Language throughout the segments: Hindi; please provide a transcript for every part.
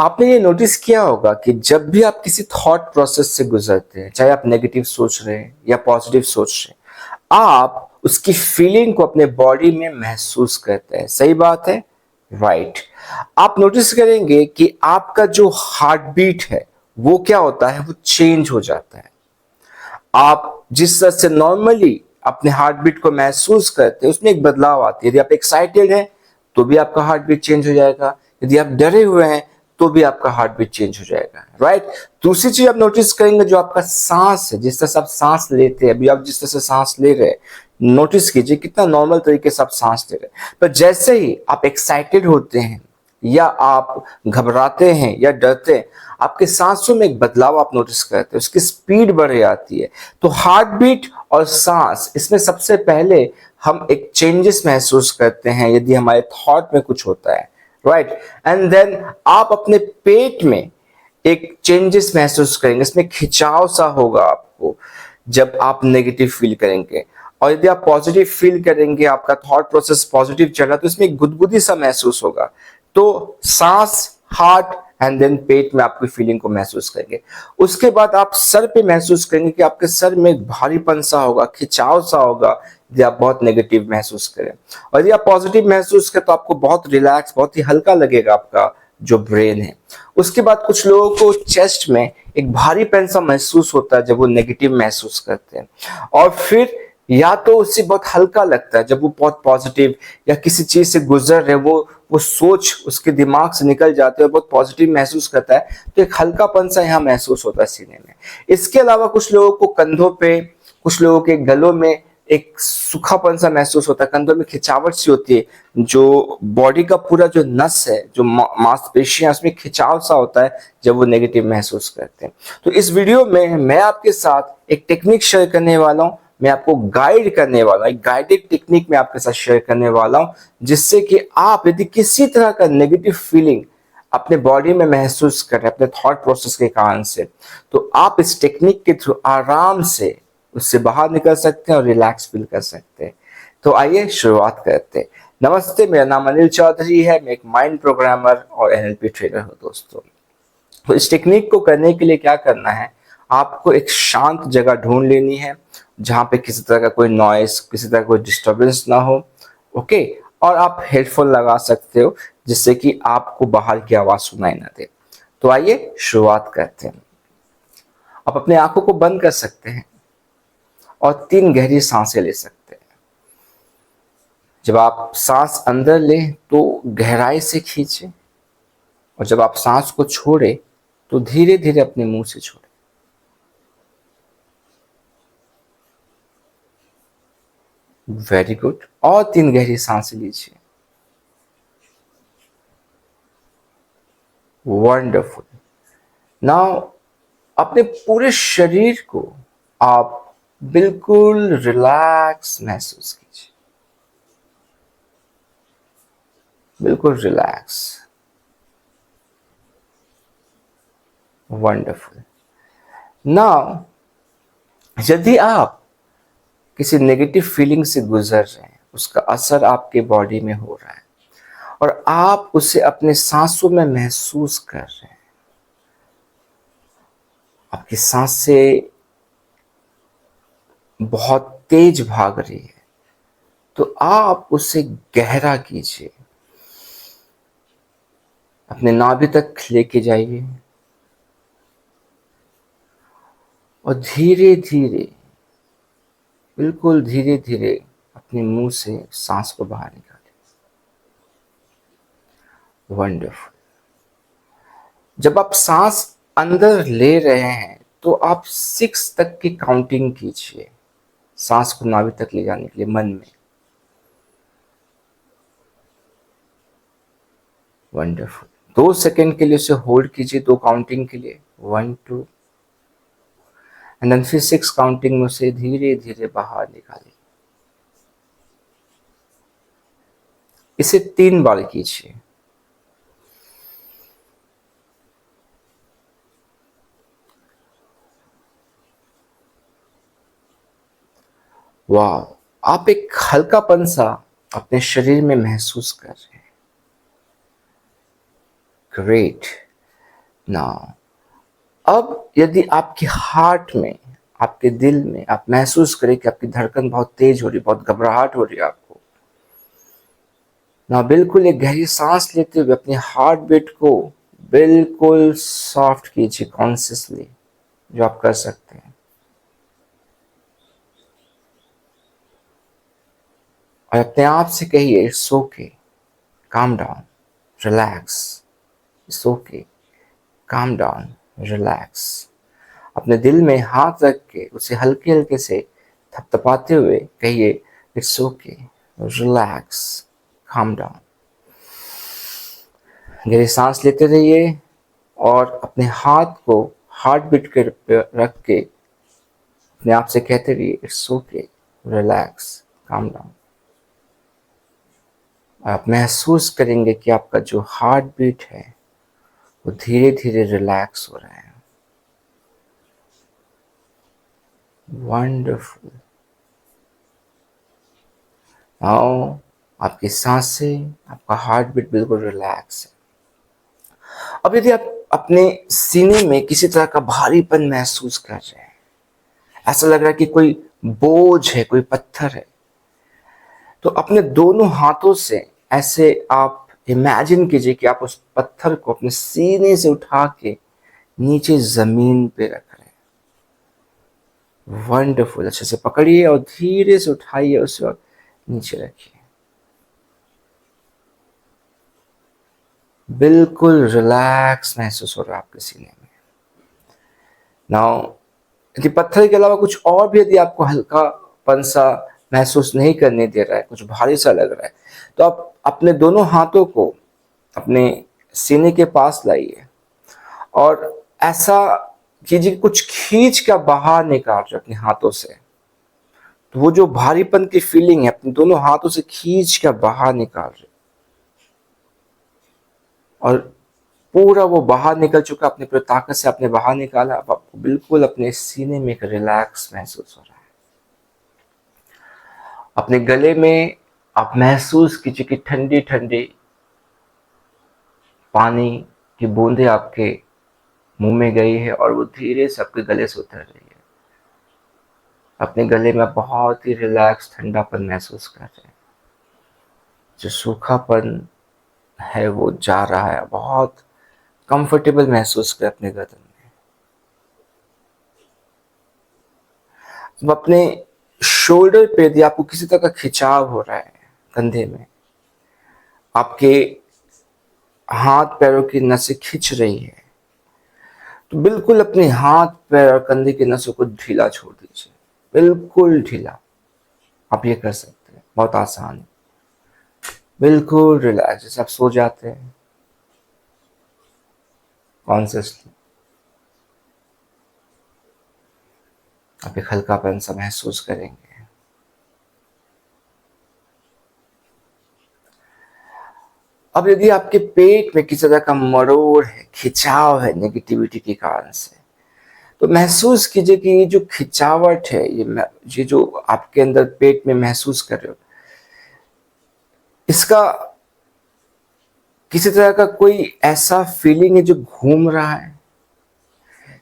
आपने ये नोटिस किया होगा कि जब भी आप किसी थॉट प्रोसेस से गुजरते हैं, चाहे आप नेगेटिव सोच रहे हैं या पॉजिटिव सोच रहे हैं, आप उसकी फीलिंग को अपने बॉडी में महसूस करते हैं। सही बात है, राइट। आप नोटिस करेंगे कि आपका जो हार्ट बीट है वो क्या होता है, वो चेंज हो जाता है। आप जिस तरह से नॉर्मली अपने हार्ट बीट को महसूस करते हैं उसमें एक बदलाव आती है। यदि आप एक्साइटेड हैं तो भी आपका हार्ट बीट चेंज हो जाएगा, यदि आप डरे हुए हैं तो भी आपका हार्ट बीट चेंज हो जाएगा, राइट। दूसरी चीज आप नोटिस करेंगे, जो आपका सांस है, जिस तरह से आप सांस लेते हैं, अभी आप जिस तरह से सांस ले रहे हैं, नोटिस कीजिए कितना नॉर्मल तरीके से आप सांस ले रहे हैं। पर जैसे ही आप एक्साइटेड होते हैं या आप घबराते हैं या डरते हैं, आपके सांसों में एक बदलाव आप नोटिस करते हैं, उसकी स्पीड बढ़ जाती है। तो हार्ट बीट और सांस, इसमें सबसे पहले हम एक चेंजेस महसूस करते हैं यदि हमारे थॉट में कुछ होता है, राइट। एंड देन आप अपने पेट में एक चेंजेस महसूस करेंगे, इसमें खिंचाव सा होगा आपको जब आप नेगेटिव फील करेंगे। और यदि आप पॉजिटिव फील करेंगे, आपका थॉट प्रोसेस पॉजिटिव चल रहा है, तो इसमें एक गुदगुदी सा महसूस होगा। तो सांस, हार्ट एंड देन पेट में आपकी फीलिंग को महसूस करेंगे। उसके बाद आप सर पे महसूस करेंगे कि आपके सर में एक भारीपन सा होगा, खिंचाव सा होगा यदि आप बहुत नेगेटिव महसूस करें। और यदि आप पॉजिटिव महसूस करें तो आपको बहुत रिलैक्स, बहुत ही हल्का लगेगा आपका जो ब्रेन है। उसके बाद कुछ लोगों को चेस्ट में एक भारीपन सा महसूस होता है जब वो नेगेटिव महसूस करते हैं। और फिर या तो उससे बहुत हल्का लगता है जब वो बहुत पॉजिटिव या किसी चीज से गुजर रहे, वो सोच उसके दिमाग से निकल जाती है और बहुत पॉजिटिव महसूस करता है, तो एक हल्कापन सा यहाँ महसूस होता है सीने में। इसके अलावा कुछ लोगों को कंधों पे, कुछ लोगों के गलों में एक सूखापन सा महसूस होता है, कंधों में खिंचावट सी होती है, जो बॉडी का पूरा जो नस है, जो मांसपेशियां, उसमें खिंचाव सा होता है जब वो नेगेटिव महसूस करते हैं। तो इस वीडियो में मैं आपके साथ एक टेक्निक शेयर करने वाला हूं, मैं आपको गाइड करने वाला हूं, एक गाइडेड टेक्निक मैं आपके साथ शेयर करने वाला हूं, जिससे कि आप यदि किसी तरह का नेगेटिव फीलिंग अपने बॉडी में महसूस कर रहे हैं अपने थॉट प्रोसेस के कारण से, तो आप इस टेक्निक के थ्रू आराम से उससे बाहर निकल सकते हैं और रिलैक्स फील कर सकते हैं। तो आइए शुरुआत करते हैं। नमस्ते, मेरा नाम अनिल चौधरी है, मैं एक माइंड प्रोग्रामर और एनएलपी ट्रेनर हूं दोस्तों। तो इस टेक्निक को करने के लिए क्या करना है, आपको एक शांत जगह ढूंढ लेनी है जहां पे किसी तरह का कोई नॉइस, किसी तरह का कोई डिस्टर्बेंस ना हो, ओके। और आप हेडफोन लगा सकते हो जिससे कि आपको बाहर की आवाज सुनाई ना दे। तो आइए शुरुआत करते हैं। आप अपने आंखों को बंद कर सकते हैं और 3 गहरी सांसें ले सकते हैं। जब आप सांस अंदर लें तो गहराई से खींचें, और जब आप सांस को छोड़ें तो धीरे धीरे अपने मुंह से छोड़ें। Very good. और 3 गहरी सांसें लीजिए। वंडरफुल। नाउ अपने पूरे शरीर को आप बिल्कुल रिलैक्स महसूस कीजिए, बिल्कुल रिलैक्स। वंडरफुल। नाउ यदि आप किसी नेगेटिव फीलिंग से गुजर रहे हैं, उसका असर आपके बॉडी में हो रहा है और आप उसे अपने सांसों में महसूस कर रहे हैं, आपकी सांसें बहुत तेज भाग रही है, तो आप उसे गहरा कीजिए, अपने नाभि तक लेके जाइए और धीरे धीरे, बिल्कुल धीरे धीरे अपने मुंह से सांस को बाहर निकालें। वंडरफुल। जब आप सांस अंदर ले रहे हैं तो आप 6 तक की काउंटिंग कीजिए, सांस को नाभि तक ले जाने के लिए मन में। वंडरफुल। 2 सेकेंड के लिए उसे होल्ड कीजिए, 2 काउंटिंग के लिए, 1 2, एंड देन फिर 6 काउंटिंग में उसे धीरे धीरे बाहर निकालिए। इसे 3 बार कीजिए। वाह, आप एक हल्कापन सा अपने शरीर में महसूस कर रहे हैं। ग्रेट। नाउ अब यदि आपके हार्ट में, आपके दिल में आप महसूस करें कि आपकी धड़कन बहुत तेज हो रही, बहुत घबराहट हो रही है आपको, ना बिल्कुल एक गहरी सांस लेते हुए अपने हार्ट बीट को बिल्कुल सॉफ्ट कीजिए कॉन्शियसली, जो आप कर सकते हैं। और अपने आप से कहिए it's okay, calm down, relax, it's okay, calm down, relax. अपने दिल में हाथ रख के उसे हल्के हल्के से थपथपाते हुए कहिए it's okay, relax, calm down. गहरी सांस लेते रहिए और अपने हाथ को हार्ट बीट के रख के अपने आप से कहते रहिए it's okay, relax, calm down. आप महसूस करेंगे कि आपका जो हार्ट बीट है वो धीरे धीरे रिलैक्स हो रहा है। वंडरफुल। आओ, आपकी सांसें, आपका हार्ट बीट बिल्कुल रिलैक्स है। अब यदि आप अपने सीने में किसी तरह का भारीपन महसूस कर रहे हैं, ऐसा लग रहा है कि कोई बोझ है, कोई पत्थर है, तो अपने दोनों हाथों से ऐसे आप इमेजिन कीजिए कि आप उस पत्थर को अपने सीने से उठा के नीचे जमीन पे रख रहे हैं। वंडरफुल। अच्छे से पकड़िए और धीरे से उठाइए उसे और नीचे रखिए। बिल्कुल रिलैक्स महसूस हो रहा है आपके सीने में। नाउ यदि पत्थर के अलावा कुछ और भी यदि आपको हल्कापन सा महसूस नहीं करने दे रहा है, कुछ भारी सा लग रहा है, तो आप अपने दोनों हाथों को अपने सीने के पास लाइए और ऐसा कीजिए कि कुछ खींच कर बाहर निकाल रहे अपने हाथों से। तो वो जो भारीपन की फीलिंग है अपने दोनों हाथों से खींच कर बाहर निकाल रहे और पूरा वो बाहर निकल चुका, अपने पूरी ताकत से आपने बाहर निकाला। अब आपको बिल्कुल अपने सीने में एक रिलैक्स महसूस हो रहा है। अपने गले में आप महसूस कीजिए कि ठंडी ठंडी पानी की बूंदें आपके मुंह में गई है और वो धीरे से आपके गले से उतर रही है। अपने गले में बहुत ही रिलैक्स ठंडापन महसूस कर रहे हैं। जो सूखापन है वो जा रहा है, बहुत कंफर्टेबल महसूस कर अपने गर्दन में। अब अपने शोल्डर पे यदि आपको किसी तरह का खिंचाव हो रहा है कंधे में, आपके हाथ पैरों की नसें खिंच रही है, तो बिल्कुल अपने हाथ पैर और कंधे की नसों को ढीला छोड़ दीजिए, बिल्कुल ढीला। आप ये कर सकते हैं, बहुत आसान है। बिल्कुल रिलैक्स, जैसे आप सो जाते हैं कॉन्शियसली, आप एक हल्कापन सा महसूस करेंगे। अब यदि आपके पेट में किसी तरह का मरोड़ है, खिंचाव है नेगेटिविटी के कारण से, तो महसूस कीजिए कि ये जो खिंचावट है, ये जो आपके अंदर पेट में महसूस कर रहे हो, इसका किसी तरह का कोई ऐसा फीलिंग है जो घूम रहा है।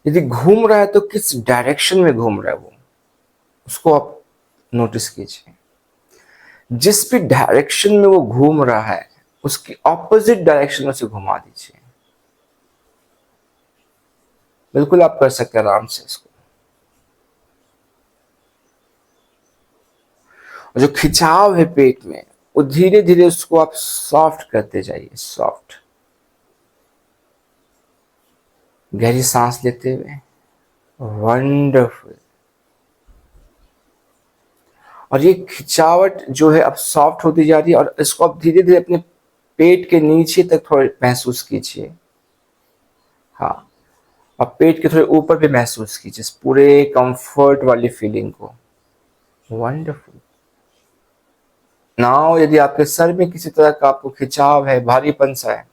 यदि घूम रहा है तो किस डायरेक्शन में घूम रहा है वो, उसको आप नोटिस कीजिए। जिस भी डायरेक्शन में वो घूम रहा है उसकी ऑपोजिट डायरेक्शन में से घुमा दीजिए। बिल्कुल आप कर सकते हैं आराम से इसको। और जो खिंचाव है पेट में, वो धीरे धीरे उसको आप सॉफ्ट करते जाइए, सॉफ्ट। गहरी सांस लेते हुए, वंडरफुल। और ये खिंचावट जो है अब सॉफ्ट होती जा रही है और इसको आप धीरे धीरे अपने पेट के नीचे तक थोड़े महसूस कीजिए। हाँ, अब पेट के थोड़े ऊपर भी महसूस कीजिए इस पूरे कंफर्ट वाली फीलिंग को। वंडरफुल। नाउ यदि आपके सर में किसी तरह का आपको खिंचाव है, भारीपन सा है,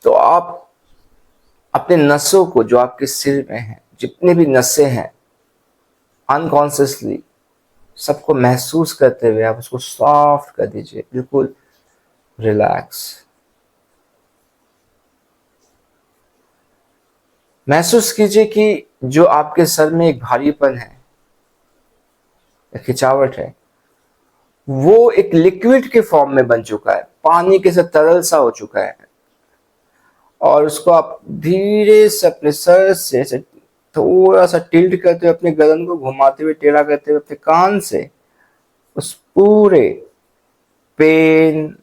तो आप अपने नसों को जो आपके सिर में है, जितने भी नसें हैं, अनकॉन्शियसली सबको महसूस करते हुए आप उसको सॉफ्ट कर दीजिए, बिल्कुल रिलैक्स। महसूस कीजिए कि जो आपके सर में एक भारीपन है, एक खिंचावट है, वो एक लिक्विड के फॉर्म में बन चुका है, पानी के साथ तरल सा हो चुका है, और उसको आप धीरे से अपने सर से थोड़ा सा टिल्ट करते हुए, अपने गर्दन को घुमाते हुए, टेढ़ा करते हुए अपने कान से उस पूरे पेन,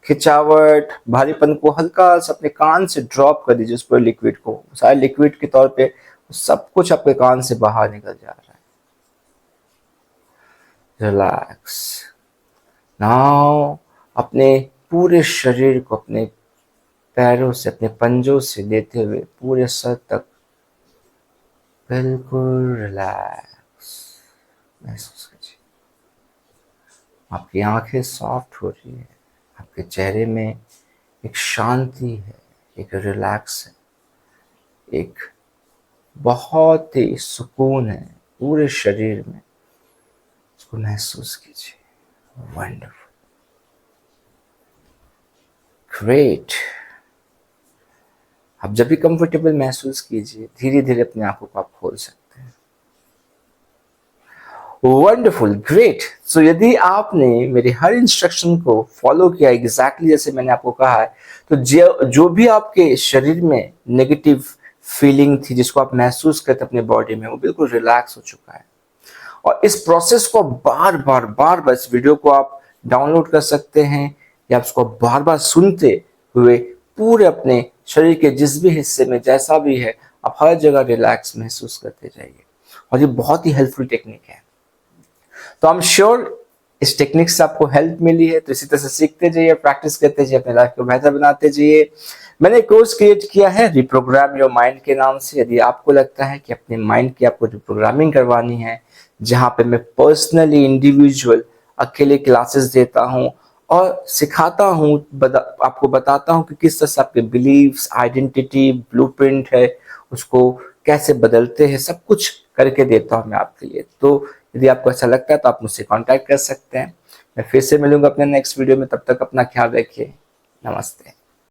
खिंचावट, भारीपन को हल्का सा अपने कान से ड्रॉप कर दीजिए उस पर लिक्विड को। सारे लिक्विड के तौर पे सब कुछ आपके कान से बाहर निकल जा रहा है। रिलैक्स। नाउ अपने पूरे शरीर को अपने पैरों से, अपने पंजों से लेते हुए पूरे सर तक बिल्कुल रिलैक्स महसूस कीजिए। आपकी आंखें सॉफ्ट हो रही है, आपके चेहरे में एक शांति है, एक रिलैक्स है, एक बहुत ही सुकून है पूरे शरीर में। उसको महसूस कीजिए। Wonderful, great. आप जब भी कंफर्टेबल महसूस कीजिए, धीरे धीरे अपनी आंखों को आप खोल सकते हैं। Wonderful, great. सो यदि आपने मेरे हर इंस्ट्रक्शन को फॉलो किया एग्जैक्टली जैसे मैंने आपको कहा है, तो जो भी आपके शरीर में नेगेटिव फीलिंग थी, जिसको आप महसूस करते अपने बॉडी में, वो बिल्कुल रिलैक्स हो चुका है। और इस प्रोसेस को बार बार इस वीडियो को आप डाउनलोड कर सकते हैं, या उसको बार बार सुनते हुए पूरे अपने शरीर के जिस भी हिस्से में जैसा भी है, आप हर जगह रिलैक्स महसूस करते जाइए। और ये बहुत ही हेल्पफुल टेक्निक है। तो आई एम श्योर इस टेक्निक से आपको हेल्प मिली है। तो इसी तरह से सीखते जाइए, प्रैक्टिस करते जाइए, अपने लाइफ को बेहतर बनाते जाइए। मैंने एक कोर्स क्रिएट किया है रिप्रोग्राम योर माइंड के नाम से। यदि आपको लगता है कि अपने माइंड की आपको रिप्रोग्रामिंग करवानी है, जहाँ पे मैं पर्सनली इंडिविजुअल अकेले क्लासेस देता हूँ और सिखाता हूँ, आपको बताता हूँ कि किस तरह से आपके बिलीव्स, आइडेंटिटी, ब्लूप्रिंट है, उसको कैसे बदलते हैं, सब कुछ करके देता हूँ मैं आपके लिए। तो यदि आपको अच्छा लगता है तो आप मुझसे कांटेक्ट कर सकते हैं। मैं फिर से मिलूंगा अपने नेक्स्ट वीडियो में। तब तक अपना ख्याल रखिए। नमस्ते।